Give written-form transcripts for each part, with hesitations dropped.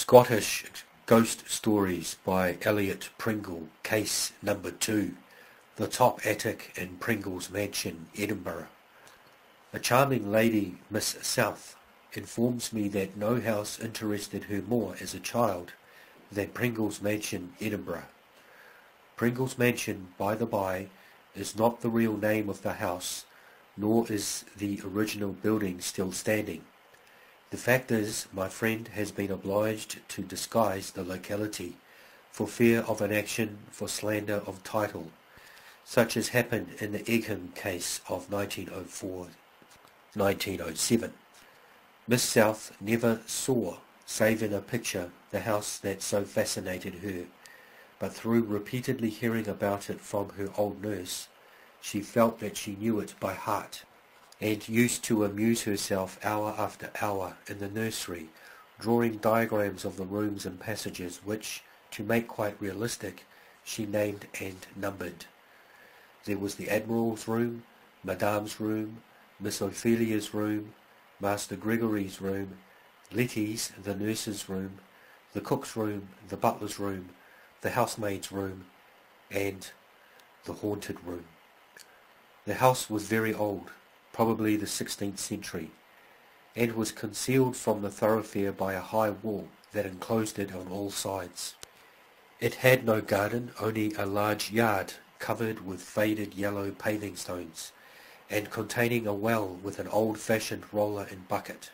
Scottish Ghost Stories by Elliot Pringle, Case Number 2, The Top Attic in Pringle's Mansion, Edinburgh. A charming lady, Miss South, informs me that no house interested her more as a child than Pringle's Mansion, Edinburgh. Pringle's Mansion, by the by, is not the real name of the house, nor is the original building still standing. The fact is, my friend has been obliged to disguise the locality for fear of an action for slander of title, such as happened in the Egham case of 1904-1907. Miss South never saw, save in a picture, the house that so fascinated her, but through repeatedly hearing about it from her old nurse, she felt that she knew it by heart, and used to amuse herself hour after hour in the nursery, drawing diagrams of the rooms and passages which, to make quite realistic, she named and numbered. There was the Admiral's room, Madame's room, Miss Ophelia's room, Master Gregory's room, Letty's, the nurse's room, the cook's room, the butler's room, the housemaid's room, and the haunted room. The house was very old, probably the 16th century, and was concealed from the thoroughfare by a high wall that enclosed it on all sides. It had no garden, only a large yard covered with faded yellow paving stones, and containing a well with an old-fashioned roller and bucket.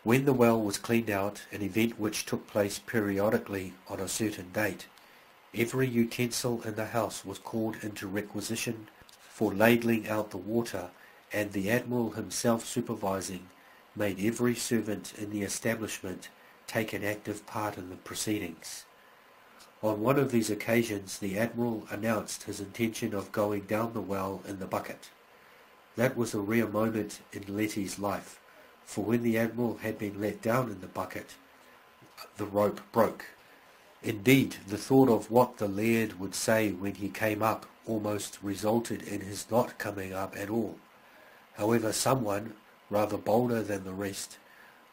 When the well was cleaned out, an event which took place periodically on a certain date, every utensil in the house was called into requisition for ladling out the water, and the Admiral himself supervising, made every servant in the establishment take an active part in the proceedings. On one of these occasions the Admiral announced his intention of going down the well in the bucket. That was a rare moment in Letty's life, for when the Admiral had been let down in the bucket, the rope broke. Indeed, the thought of what the Laird would say when he came up almost resulted in his not coming up at all. However, someone, rather bolder than the rest,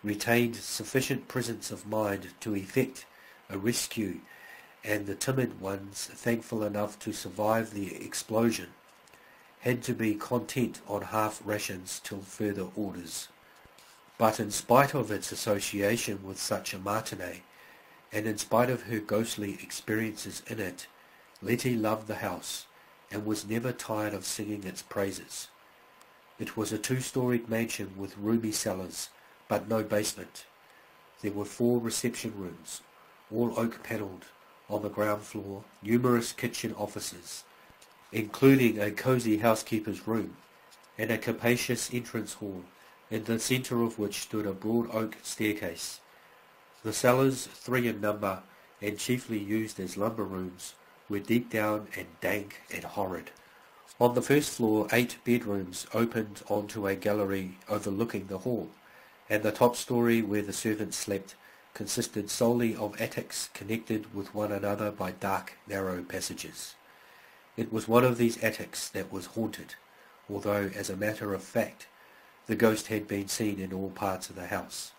retained sufficient presence of mind to effect a rescue, and the timid ones, thankful enough to survive the explosion, had to be content on half rations till further orders. But in spite of its association with such a matinee, and in spite of her ghostly experiences in it, Letty loved the house, and was never tired of singing its praises. It was a two-storied mansion with roomy cellars, but no basement. There were 4 reception rooms, all oak-panelled, on the ground floor, numerous kitchen offices, including a cosy housekeeper's room, and a capacious entrance hall, in the centre of which stood a broad oak staircase. The cellars, 3 in number, and chiefly used as lumber rooms, were deep down and dank and horrid. On the first floor 8 bedrooms opened onto a gallery overlooking the hall, and the top story where the servants slept consisted solely of attics connected with one another by dark, narrow passages. It was one of these attics that was haunted, although, as a matter of fact, the ghost had been seen in all parts of the house.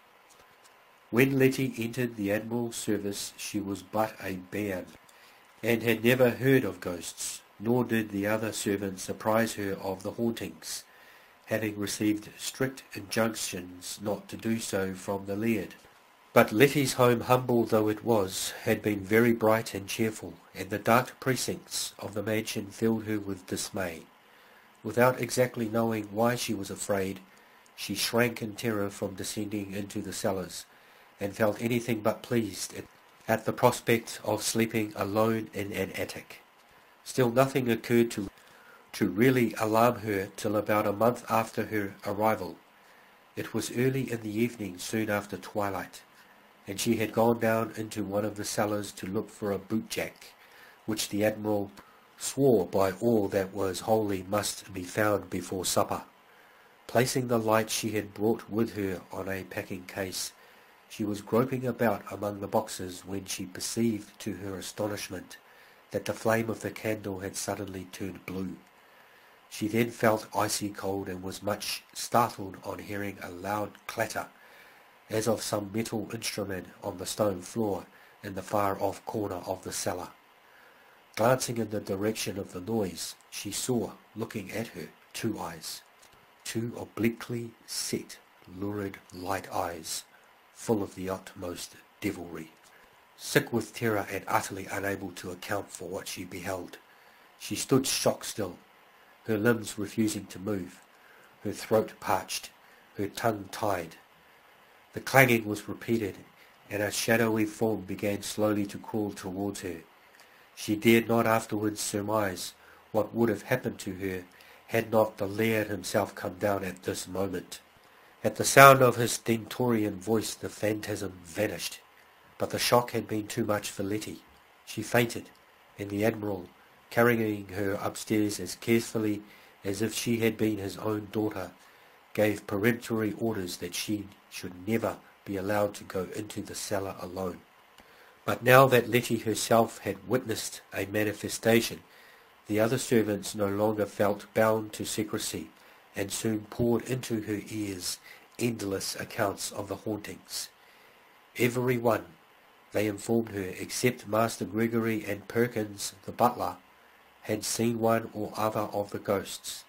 When Letty entered the Admiral's service she was but a bairn, and had never heard of ghosts, nor did the other servants apprise her of the hauntings, having received strict injunctions not to do so from the Laird. But Letty's home, humble though it was, had been very bright and cheerful, and the dark precincts of the mansion filled her with dismay. Without exactly knowing why she was afraid, she shrank in terror from descending into the cellars, and felt anything but pleased at the prospect of sleeping alone in an attic. Still nothing occurred to really alarm her till about a month after her arrival. It was early in the evening, soon after twilight, and she had gone down into one of the cellars to look for a bootjack, which the Admiral swore by all that was holy must be found before supper. Placing the light she had brought with her on a packing case, she was groping about among the boxes when she perceived to her astonishment that the flame of the candle had suddenly turned blue. She then felt icy cold and was much startled on hearing a loud clatter, as of some metal instrument on the stone floor in the far-off corner of the cellar. Glancing in the direction of the noise, she saw, looking at her, two eyes. Two obliquely set, lurid light eyes, full of the utmost devilry. Sick with terror and utterly unable to account for what she beheld, she stood stock-still, her limbs refusing to move, her throat parched, her tongue tied. The clanging was repeated, and a shadowy form began slowly to crawl towards her. She dared not afterwards surmise what would have happened to her had not the laird himself come down at this moment. At the sound of his stentorian voice the phantasm vanished, but the shock had been too much for Letty. She fainted, and the Admiral, carrying her upstairs as carefully as if she had been his own daughter, gave peremptory orders that she should never be allowed to go into the cellar alone. But now that Letty herself had witnessed a manifestation, the other servants no longer felt bound to secrecy, and soon poured into her ears endless accounts of the hauntings. Every one, they informed her, except Master Gregory and Perkins the butler, had seen one or other of the ghosts,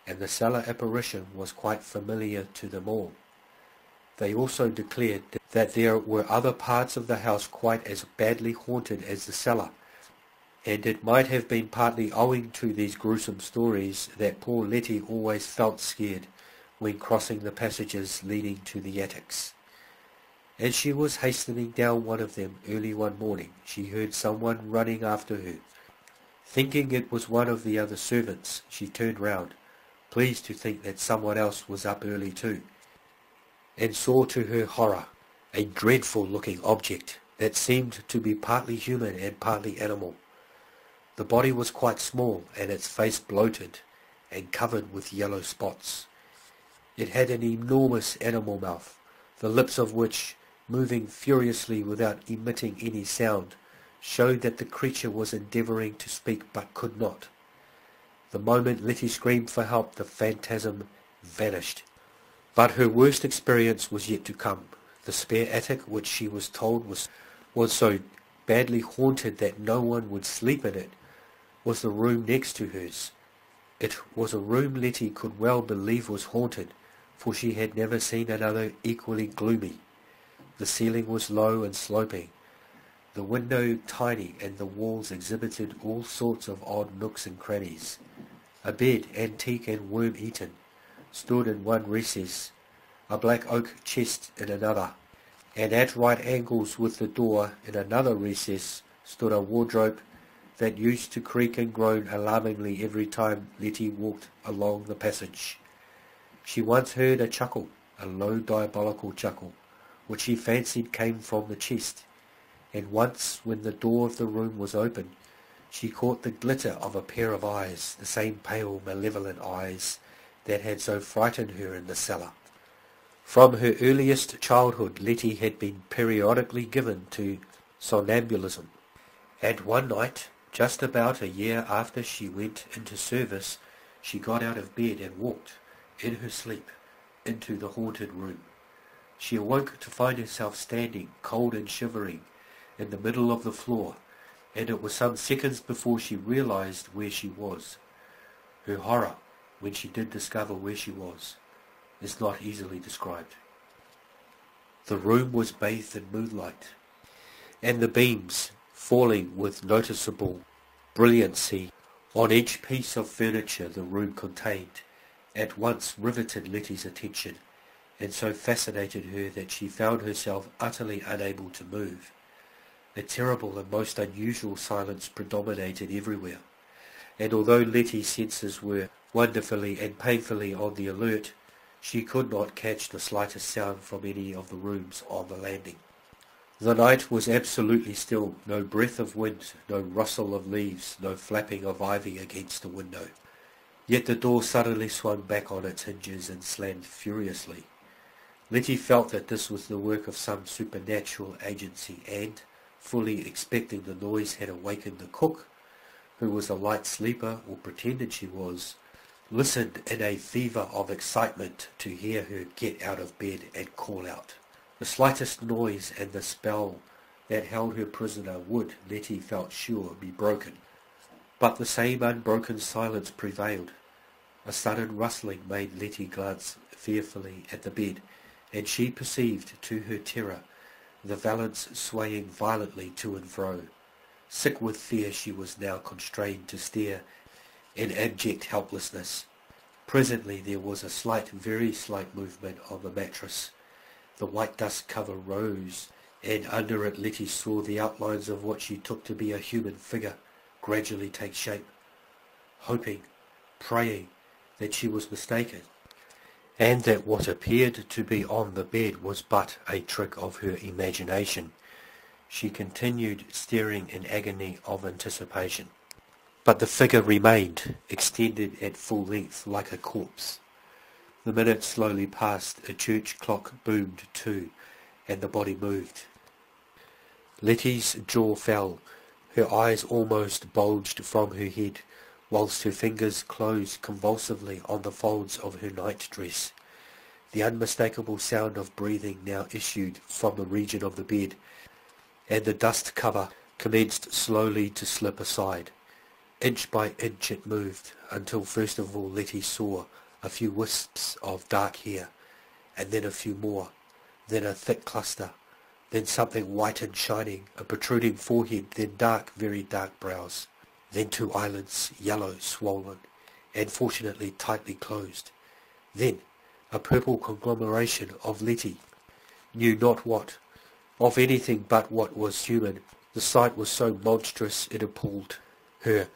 and the cellar apparition was quite familiar to them all. They also declared that there were other parts of the house quite as badly haunted as the cellar, and it might have been partly owing to these gruesome stories that poor Letty always felt scared when crossing the passages leading to the attics. As she was hastening down one of them early one morning, she heard someone running after her. Thinking it was one of the other servants, she turned round, pleased to think that someone else was up early too, and saw to her horror a dreadful-looking object that seemed to be partly human and partly animal. The body was quite small, and its face bloated and covered with yellow spots. It had an enormous animal mouth, the lips of which, moving furiously without emitting any sound, showed that the creature was endeavouring to speak but could not. The moment Letty screamed for help, the phantasm vanished. But her worst experience was yet to come. The spare attic, which she was told was so badly haunted that no one would sleep in it, was the room next to hers. It was a room Letty could well believe was haunted, for she had never seen another equally gloomy. The ceiling was low and sloping, the window tiny, and the walls exhibited all sorts of odd nooks and crannies. A bed, antique and worm-eaten, stood in one recess, a black oak chest in another, and at right angles with the door in another recess stood a wardrobe that used to creak and groan alarmingly every time Letty walked along the passage. She once heard a chuckle, a low diabolical chuckle, which she fancied came from the chest, and once when the door of the room was open, she caught the glitter of a pair of eyes, the same pale, malevolent eyes that had so frightened her in the cellar. From her earliest childhood, Letty had been periodically given to somnambulism, and one night, just about a year after she went into service, she got out of bed and walked, in her sleep, into the haunted room. She awoke to find herself standing, cold and shivering, in the middle of the floor, and it was some seconds before she realized where she was. Her horror, when she did discover where she was, is not easily described. The room was bathed in moonlight, and the beams, falling with noticeable brilliancy on each piece of furniture the room contained, at once riveted Letty's attention, and so fascinated her that she found herself utterly unable to move. A terrible and most unusual silence predominated everywhere, and although Letty's senses were wonderfully and painfully on the alert, she could not catch the slightest sound from any of the rooms on the landing. The night was absolutely still, no breath of wind, no rustle of leaves, no flapping of ivy against the window. Yet the door suddenly swung back on its hinges and slammed furiously. Letty felt that this was the work of some supernatural agency, and, fully expecting the noise had awakened the cook, who was a light sleeper, or pretended she was, listened in a fever of excitement to hear her get out of bed and call out, The slightest noise and the spell that held her prisoner would, Letty felt sure, be broken. But the same unbroken silence prevailed. A sudden rustling made Letty glance fearfully at the bed, and she perceived, to her terror, the valance swaying violently to and fro. Sick with fear, she was now constrained to stare in abject helplessness. Presently there was a slight, very slight movement on the mattress. The white dust cover rose, and under it Letty saw the outlines of what she took to be a human figure gradually take shape. Hoping, praying, that she was mistaken, and that what appeared to be on the bed was but a trick of her imagination, she continued staring in agony of anticipation. But the figure remained, extended at full length like a corpse. The minutes slowly passed, a church clock boomed too, and the body moved. Letty's jaw fell, her eyes almost bulged from her head, whilst her fingers closed convulsively on the folds of her night-dress. The unmistakable sound of breathing now issued from the region of the bed, and the dust cover commenced slowly to slip aside. Inch by inch it moved, until first of all Letty saw a few wisps of dark hair, and then a few more, then a thick cluster, then something white and shining, a protruding forehead, then dark, very dark brows, then two eyelids, yellow, swollen, and fortunately tightly closed. Then a purple conglomeration of Letty knew not what, of anything but what was human. The sight was so monstrous it appalled her,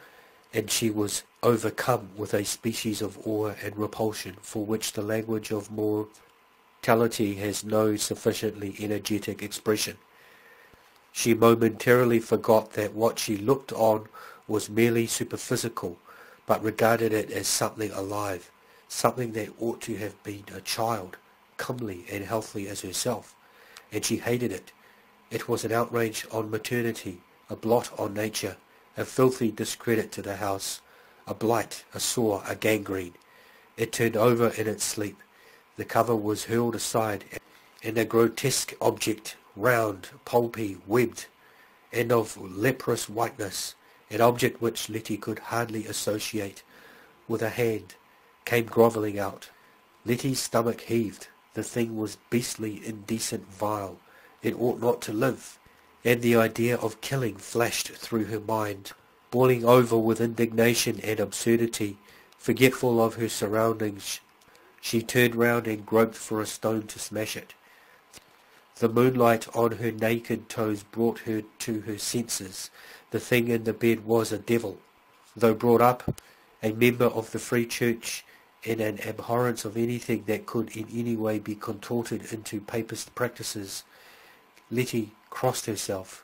and she was overcome with a species of awe and repulsion for which the language of mortality has no sufficiently energetic expression. She momentarily forgot that what she looked on was merely superphysical, but regarded it as something alive, something that ought to have been a child, comely and healthy as herself, and she hated it. It was an outrage on maternity, a blot on nature, a filthy discredit to the house, a blight, a sore, a gangrene. It turned over in its sleep. The cover was hurled aside, and a grotesque object, round, pulpy, webbed, and of leprous whiteness, an object which Letty could hardly associate with a hand, came grovelling out. Letty's stomach heaved. The thing was beastly, indecent, vile. It ought not to live, and the idea of killing flashed through her mind. Boiling over with indignation and absurdity, forgetful of her surroundings, she turned round and groped for a stone to smash it. The moonlight on her naked toes brought her to her senses. The thing in the bed was a devil. Though brought up a member of the Free Church in an abhorrence of anything that could in any way be contorted into papist practices, Letty crossed herself.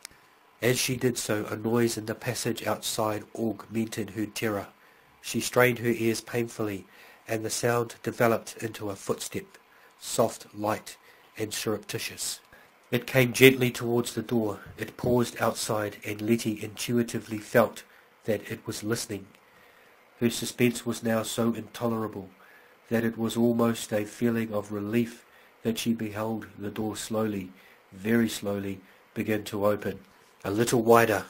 As she did so, a noise in the passage outside augmented her terror. She strained her ears painfully, and the sound developed into a footstep, soft, light, and surreptitious. It came gently towards the door. It paused outside, and Letty intuitively felt that it was listening. Her suspense was now so intolerable that it was almost a feeling of relief that she beheld the door slowly, very slowly, begin to open. A little wider,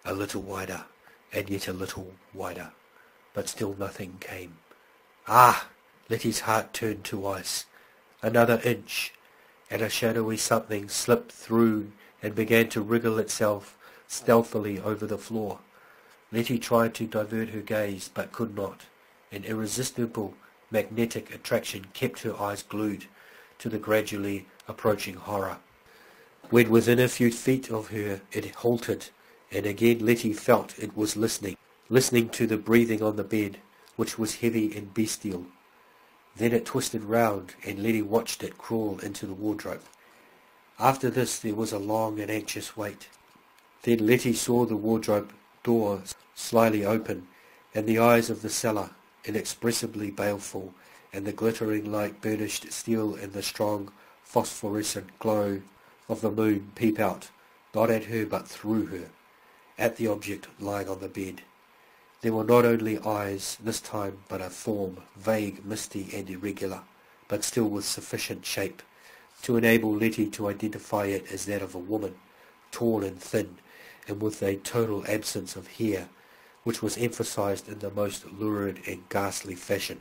and yet a little wider, but still nothing came. Ah! Letty's heart turned to ice. Another inch, and a shadowy something slipped through and began to wriggle itself stealthily over the floor. Letty tried to divert her gaze, but could not. An irresistible magnetic attraction kept her eyes glued to the gradually approaching horror. When within a few feet of her, it halted, and again Letty felt it was listening to the breathing on the bed, which was heavy and bestial. Then it twisted round, and Letty watched it crawl into the wardrobe. After this there was a long and anxious wait. Then Letty saw the wardrobe door slyly open, and the eyes of the cellar, inexpressibly baleful, and the glittering like burnished steel and the strong phosphorescent glow of the moon peep out, not at her but through her, at the object lying on the bed. There were not only eyes this time, but a form, vague, misty and irregular, but still with sufficient shape, to enable Letty to identify it as that of a woman, tall and thin, and with a total absence of hair, which was emphasized in the most lurid and ghastly fashion.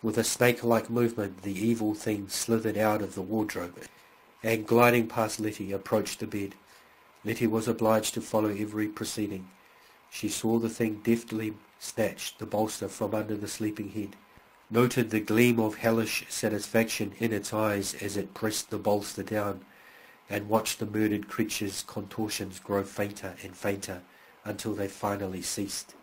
With a snake-like movement, the evil thing slithered out of the wardrobe, and gliding past Letty, approached the bed. Letty was obliged to follow every proceeding. She saw the thing deftly snatch the bolster from under the sleeping head, noted the gleam of hellish satisfaction in its eyes as it pressed the bolster down, and watched the murdered creature's contortions grow fainter and fainter until they finally ceased.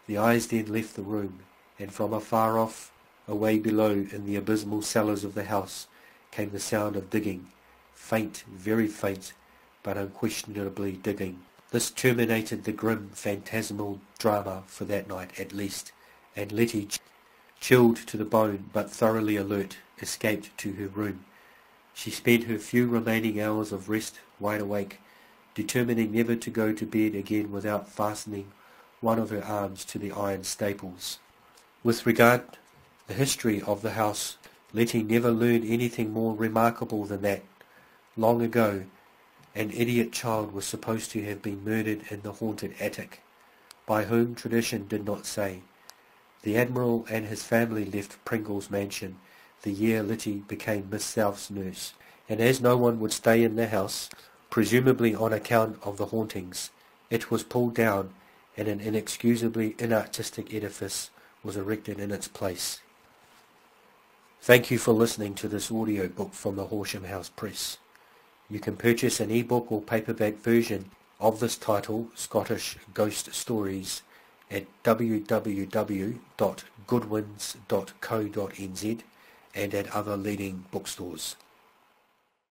The eyes then left the room, and from afar off, away below in the abysmal cellars of the house, came the sound of digging, faint, very faint, but unquestionably digging. This terminated the grim, phantasmal drama for that night at least, and Letty, chilled to the bone but thoroughly alert, escaped to her room. She spent her few remaining hours of rest wide awake, determining never to go to bed again without fastening one of her arms to the iron staples. With regard to the history of the house, Letty never learned anything more remarkable than that, long ago, an idiot child was supposed to have been murdered in the haunted attic. By whom, tradition did not say. The Admiral and his family left Pringle's mansion the year Letty became Miss South's nurse, and as no one would stay in the house, presumably on account of the hauntings, it was pulled down and an inexcusably inartistic edifice was erected in its place. Thank you for listening to this audio book from the Horsham House Press. You can purchase an ebook or paperback version of this title, Scottish Ghost Stories, at www.goodwins.co.nz and at other leading bookstores.